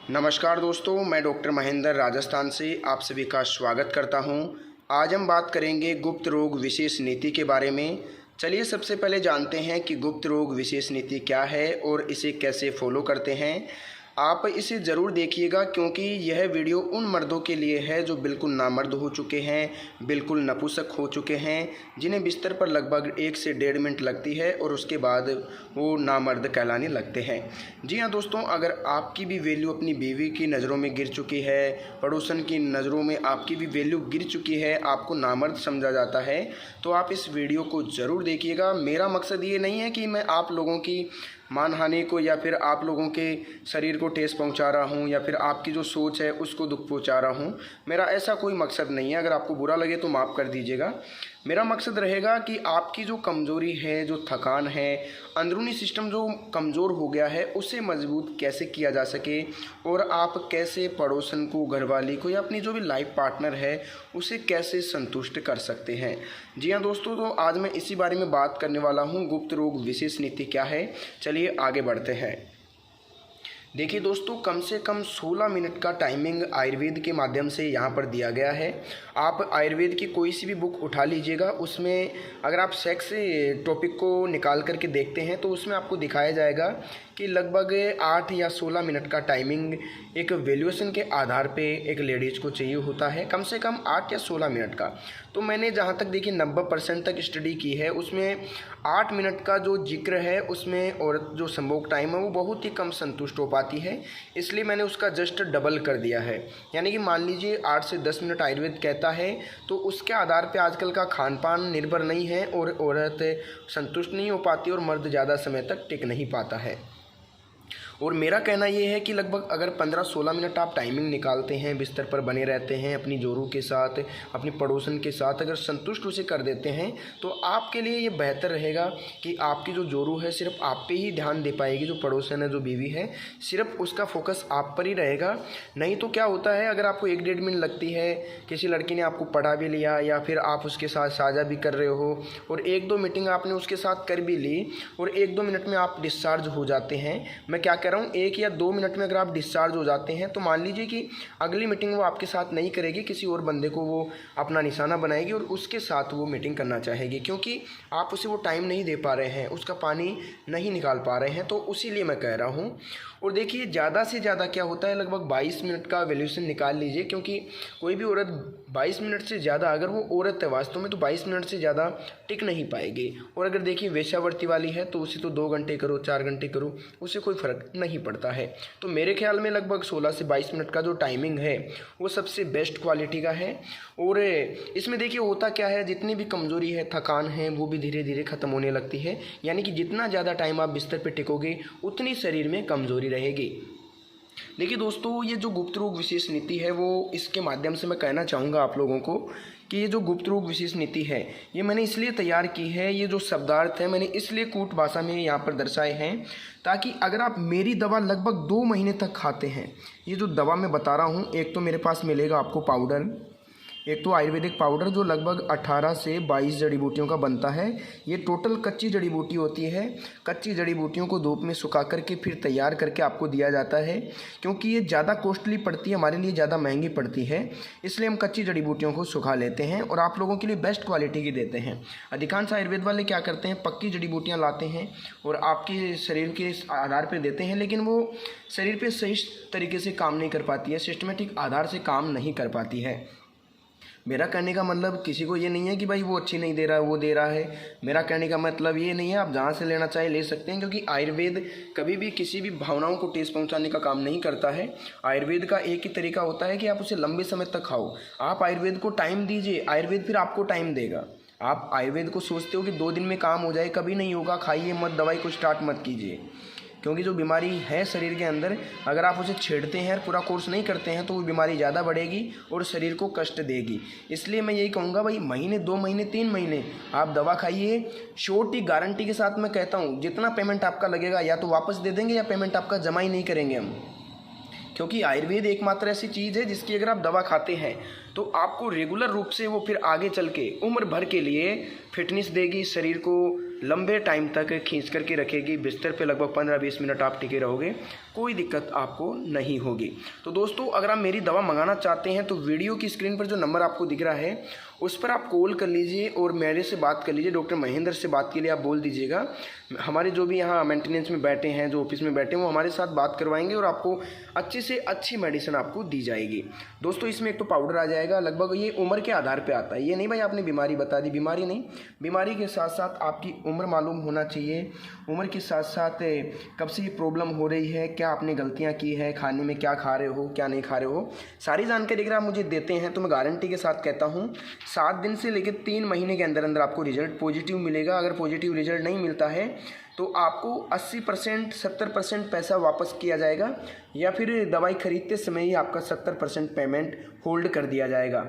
नमस्कार दोस्तों, मैं डॉक्टर महेंद्र राजस्थान से आप सभी का स्वागत करता हूं। आज हम बात करेंगे गुप्त रोग विशेष नीति के बारे में। चलिए सबसे पहले जानते हैं कि गुप्त रोग विशेष नीति क्या है और इसे कैसे फॉलो करते हैं। आप इसे ज़रूर देखिएगा क्योंकि यह वीडियो उन मर्दों के लिए है जो बिल्कुल नामर्द हो चुके हैं, बिल्कुल नपुंसक हो चुके हैं, जिन्हें बिस्तर पर लगभग 1 से 1.5 मिनट लगती है और उसके बाद वो नामर्द कहलाने लगते हैं। जी हाँ दोस्तों, अगर आपकी भी वैल्यू अपनी बीवी की नज़रों में गिर चुकी है, पड़ोसन की नज़रों में आपकी भी वैल्यू गिर चुकी है, आपको नामर्द समझा जाता है, तो आप इस वीडियो को ज़रूर देखिएगा। मेरा मकसद ये नहीं है कि मैं आप लोगों की मानहानि को या फिर आप लोगों के शरीर को ठेस पहुंचा रहा हूं या फिर आपकी जो सोच है उसको दुख पहुंचा रहा हूं। मेरा ऐसा कोई मकसद नहीं है। अगर आपको बुरा लगे तो माफ़ कर दीजिएगा। मेरा मकसद रहेगा कि आपकी जो कमज़ोरी है, जो थकान है, अंदरूनी सिस्टम जो कमज़ोर हो गया है, उसे मजबूत कैसे किया जा सके और आप कैसे पड़ोसन को, घरवाली को या अपनी जो भी लाइफ पार्टनर है उसे कैसे संतुष्ट कर सकते हैं। जी हाँ दोस्तों, तो आज मैं इसी बारे में बात करने वाला हूँ। गुप्त रोग विशेष नीति क्या है, चलिए आगे बढ़ते हैं। देखिए दोस्तों, कम से कम 16 मिनट का टाइमिंग आयुर्वेद के माध्यम से यहाँ पर दिया गया है। आप आयुर्वेद की कोई सी भी बुक उठा लीजिएगा, उसमें अगर आप सेक्स टॉपिक को निकाल करके देखते हैं तो उसमें आपको दिखाया जाएगा कि लगभग 8 या 16 मिनट का टाइमिंग एक वैल्यूएशन के आधार पे एक लेडीज़ को चाहिए होता है, कम से कम 8 या 16 मिनट का। तो मैंने जहाँ तक देखिए 90% तक स्टडी की है, उसमें 8 मिनट का जो जिक्र है उसमें औरत जो संभोग टाइम है वो बहुत ही कम संतुष्ट हो पाती है, इसलिए मैंने उसका जस्ट डबल कर दिया है। यानी कि मान लीजिए 8 से 10 मिनट आयुर्वेद कहता है, तो उसके आधार पे आजकल का खान पान निर्भर नहीं है और औरत संतुष्ट नहीं हो पाती और मर्द ज़्यादा समय तक टिक नहीं पाता है। और मेरा कहना ये है कि लगभग अगर 15-16 मिनट आप टाइमिंग निकालते हैं, बिस्तर पर बने रहते हैं, अपनी जोरू के साथ, अपनी पड़ोसन के साथ अगर संतुष्ट उसे कर देते हैं तो आपके लिए ये बेहतर रहेगा कि आपकी जो जोरू है सिर्फ आप पे ही ध्यान दे पाएगी, जो पड़ोसन है, जो बीवी है, सिर्फ उसका फोकस आप पर ही रहेगा। नहीं तो क्या होता है, अगर आपको 1-1.5 मिनट लगती है, किसी लड़की ने आपको पढ़ा भी लिया या फिर आप उसके साथ साझा भी कर रहे हो और 1-2 मीटिंग आपने उसके साथ कर भी ली और 1-2 मिनट में आप डिस्चार्ज हो जाते हैं। मैं क्या कह रहा हूँ, 1 या 2 मिनट में अगर आप डिस्चार्ज हो जाते हैं तो मान लीजिए कि अगली मीटिंग वो आपके साथ नहीं करेगी, किसी और बंदे को वो अपना निशाना बनाएगी और उसके साथ वो मीटिंग करना चाहेगी, क्योंकि आप उसे वो टाइम नहीं दे पा रहे हैं, उसका पानी नहीं निकाल पा रहे हैं। तो इसीलिए मैं कह रहा हूँ। और देखिए ज़्यादा से ज़्यादा क्या होता है, लगभग 22 मिनट का वैल्यूएशन निकाल लीजिए, क्योंकि कोई भी औरत 22 मिनट से ज़्यादा, अगर वो औरत है वास्तव में, तो 22 मिनट से ज़्यादा टिक नहीं पाएगी। और अगर देखिए वेश्यावृत्ति वाली है तो उसे तो 2 घंटे करो, 4 घंटे करो, उससे कोई फ़र्क नहीं पड़ता है। तो मेरे ख्याल में लगभग 16 से 22 मिनट का जो टाइमिंग है वो सबसे बेस्ट क्वालिटी का है। और इसमें देखिए होता क्या है, जितनी भी कमज़ोरी है, थकान है, वो भी धीरे धीरे ख़त्म होने लगती है। यानी कि जितना ज़्यादा टाइम आप बिस्तर पर टिकोगे उतनी शरीर में कमज़ोरी रहेगी। देखिए दोस्तों, ये जो गुप्त रोग विशेष नीति है वो, इसके माध्यम से मैं कहना चाहूँगा आप लोगों को कि ये जो गुप्त रोग विशेष नीति है ये मैंने इसलिए तैयार की है, ये जो शब्दार्थ है मैंने इसलिए कूट भाषा में यहाँ पर दर्शाए हैं ताकि अगर आप मेरी दवा लगभग 2 महीने तक खाते हैं, ये जो दवा मैं बता रहा हूँ, एक तो मेरे पास मिलेगा आपको पाउडर, एक तो आयुर्वेदिक पाउडर जो लगभग 18 से 22 जड़ी बूटियों का बनता है। ये टोटल कच्ची जड़ी बूटी होती है। कच्ची जड़ी बूटियों को धूप में सुखा करके फिर तैयार करके आपको दिया जाता है, क्योंकि ये ज़्यादा कॉस्टली पड़ती है, हमारे लिए ज़्यादा महंगी पड़ती है, इसलिए हम कच्ची जड़ी बूटियों को सुखा लेते हैं और आप लोगों के लिए बेस्ट क्वालिटी की देते हैं। अधिकांश आयुर्वेद वाले क्या करते हैं, पक्की जड़ी बूटियाँ लाते हैं और आपके शरीर के आधार पर देते हैं, लेकिन वो शरीर पर सही तरीके से काम नहीं कर पाती है, सिस्टमेटिक आधार से काम नहीं कर पाती है। मेरा कहने का मतलब किसी को ये नहीं है कि भाई वो अच्छी नहीं दे रहा है, वो दे रहा है। मेरा कहने का मतलब ये नहीं है, आप जहाँ से लेना चाहे ले सकते हैं, क्योंकि आयुर्वेद कभी भी किसी भी भावनाओं को ठेस पहुँचाने का काम नहीं करता है। आयुर्वेद का एक ही तरीका होता है कि आप उसे लंबे समय तक खाओ। आप आयुर्वेद को टाइम दीजिए, आयुर्वेद फिर आपको टाइम देगा। आप आयुर्वेद को सोचते हो कि 2 दिन में काम हो जाए, कभी नहीं होगा। खाइए मत, दवाई को स्टार्ट मत कीजिए, क्योंकि जो बीमारी है शरीर के अंदर, अगर आप उसे छेड़ते हैं और पूरा कोर्स नहीं करते हैं तो वो बीमारी ज़्यादा बढ़ेगी और शरीर को कष्ट देगी। इसलिए मैं यही कहूँगा भाई, महीने, 2 महीने, 3 महीने आप दवा खाइए। श्योरिटी, गारंटी के साथ मैं कहता हूँ, जितना पेमेंट आपका लगेगा या तो वापस दे देंगे या पेमेंट आपका जमा ही नहीं करेंगे हम। क्योंकि आयुर्वेद एकमात्र ऐसी चीज़ है जिसकी अगर आप दवा खाते हैं तो आपको रेगुलर रूप से वो फिर आगे चल के उम्र भर के लिए फिटनेस देगी, शरीर को लंबे टाइम तक खींच करके रखेगी। बिस्तर पे लगभग 15-20 मिनट आप टिके रहोगे कोई दिक्कत आपको नहीं होगी। तो दोस्तों अगर आप मेरी दवा मंगाना चाहते हैं तो वीडियो की स्क्रीन पर जो नंबर आपको दिख रहा है उस पर आप कॉल कर लीजिए और मेरे से बात कर लीजिए। डॉक्टर महेंद्र से बात के लिए आप बोल दीजिएगा। हमारे जो भी यहाँ मेंटेनेंस में बैठे हैं, जो ऑफिस में बैठे हैं, वो हमारे साथ बात करवाएंगे और आपको अच्छी से अच्छी मेडिसिन आपको दी जाएगी। दोस्तों इसमें एक तो पाउडर आ जाएगा, लगभग ये उम्र के आधार पे आता है। ये नहीं भाई आपने बीमारी बता दी, बीमारी नहीं, बीमारी के साथ साथ आपकी उम्र मालूम होना चाहिए। उम्र के साथ साथ कब से ये प्रॉब्लम हो रही है, क्या आपने गलतियाँ की है, खाने में क्या खा रहे हो, क्या नहीं खा रहे हो, सारी जानकारी अगर आप मुझे देते हैं तो मैं गारंटी के साथ कहता हूँ 7 दिन से लेकर 3 महीने के अंदर अंदर आपको रिजल्ट पॉजिटिव मिलेगा। अगर पॉजिटिव रिजल्ट नहीं मिलता है तो आपको 80% 70% पैसा वापस किया जाएगा या फिर दवाई खरीदते समय ही आपका 70% पेमेंट होल्ड कर दिया जाएगा।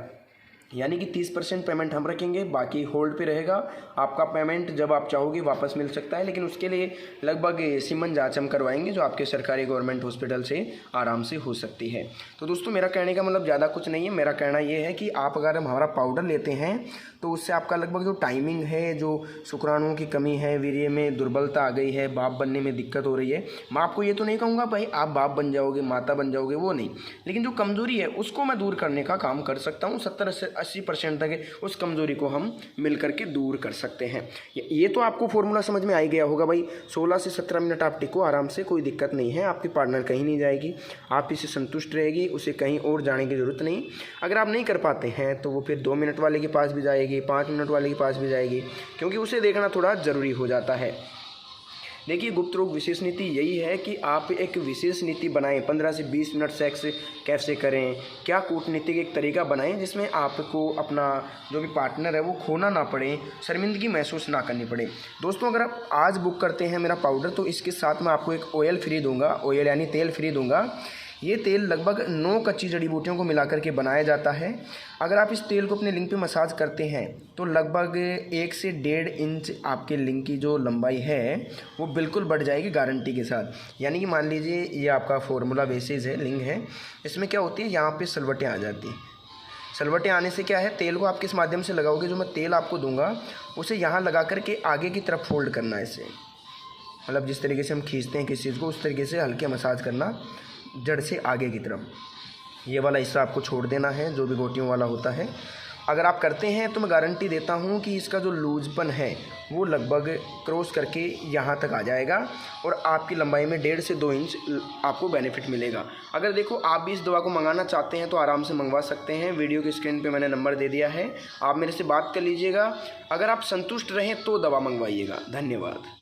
यानी कि 30% पेमेंट हम रखेंगे, बाकी होल्ड पे रहेगा। आपका पेमेंट जब आप चाहोगे वापस मिल सकता है, लेकिन उसके लिए लगभग सीमन जांच हम करवाएंगे जो आपके सरकारी गवर्नमेंट हॉस्पिटल से आराम से हो सकती है। तो दोस्तों मेरा कहने का मतलब ज़्यादा कुछ नहीं है। मेरा कहना ये है कि आप अगर हमारा पाउडर लेते हैं तो उससे आपका लगभग जो टाइमिंग है, जो शुक्राणुओं की कमी है, वीर्य में दुर्बलता आ गई है, बाप बनने में दिक्कत हो रही है, मैं आपको ये तो नहीं कहूँगा भाई आप बाप बन जाओगे, माता बन जाओगे, वो नहीं, लेकिन जो कमज़ोरी है उसको मैं दूर करने का काम कर सकता हूँ। 70 से 80% तक उस कमज़ोरी को हम मिल करके दूर कर सकते हैं। ये तो आपको फॉर्मूला समझ में आ ही गया होगा भाई। 16 से 17 मिनट आप टिको आराम से, कोई दिक्कत नहीं है। आपकी पार्टनर कहीं नहीं जाएगी, आप इससे संतुष्ट रहेगी, उसे कहीं और जाने की ज़रूरत नहीं। अगर आप नहीं कर पाते हैं तो वो फिर 2 मिनट वाले के पास भी जाएगी, 5 मिनट वाले के पास भी जाएगी, क्योंकि उसे देखना थोड़ा ज़रूरी हो जाता है। देखिए गुप्त रोग विशेष नीति यही है कि आप एक विशेष नीति बनाएं। 15 से 20 मिनट सेक्स कैसे करें, क्या कूटनीतिक एक तरीका बनाएं जिसमें आपको अपना जो भी पार्टनर है वो खोना ना पड़े, शर्मिंदगी महसूस ना करनी पड़े। दोस्तों अगर आप आज बुक करते हैं मेरा पाउडर तो इसके साथ मैं आपको एक ऑयल फ्री दूंगा, ऑयल यानी तेल फ्री दूंगा। ये तेल लगभग 9 कच्ची जड़ी बूटियों को मिला करके बनाया जाता है। अगर आप इस तेल को अपने लिंग पे मसाज करते हैं तो लगभग 1 से 1.5 इंच आपके लिंग की जो लंबाई है वो बिल्कुल बढ़ जाएगी गारंटी के साथ। यानी कि मान लीजिए ये आपका फॉर्मूला बेसिस है, लिंग है, इसमें क्या होती है यहाँ पे सलवटें आ जाती हैं। सलवटें आने से क्या है, तेल को आप किस माध्यम से लगाओगे, जो मैं तेल आपको दूंगा उसे यहाँ लगा करके आगे की तरफ फोल्ड करना है। इसे मतलब जिस तरीके से हम खींचते हैं किसी चीज़ को उस तरीके से हल्के मसाज करना जड़ से आगे की तरफ। ये वाला हिस्सा आपको छोड़ देना है जो भी गोटियों वाला होता है। अगर आप करते हैं तो मैं गारंटी देता हूँ कि इसका जो लूजपन है वो लगभग क्रॉस करके यहाँ तक आ जाएगा और आपकी लंबाई में 1.5 से 2 इंच आपको बेनिफिट मिलेगा। अगर देखो आप भी इस दवा को मंगाना चाहते हैं तो आराम से मंगवा सकते हैं। वीडियो की स्क्रीन पे मैंने नंबर दे दिया है, आप मेरे से बात कर लीजिएगा। अगर आप संतुष्ट रहें तो दवा मंगवाइएगा। धन्यवाद।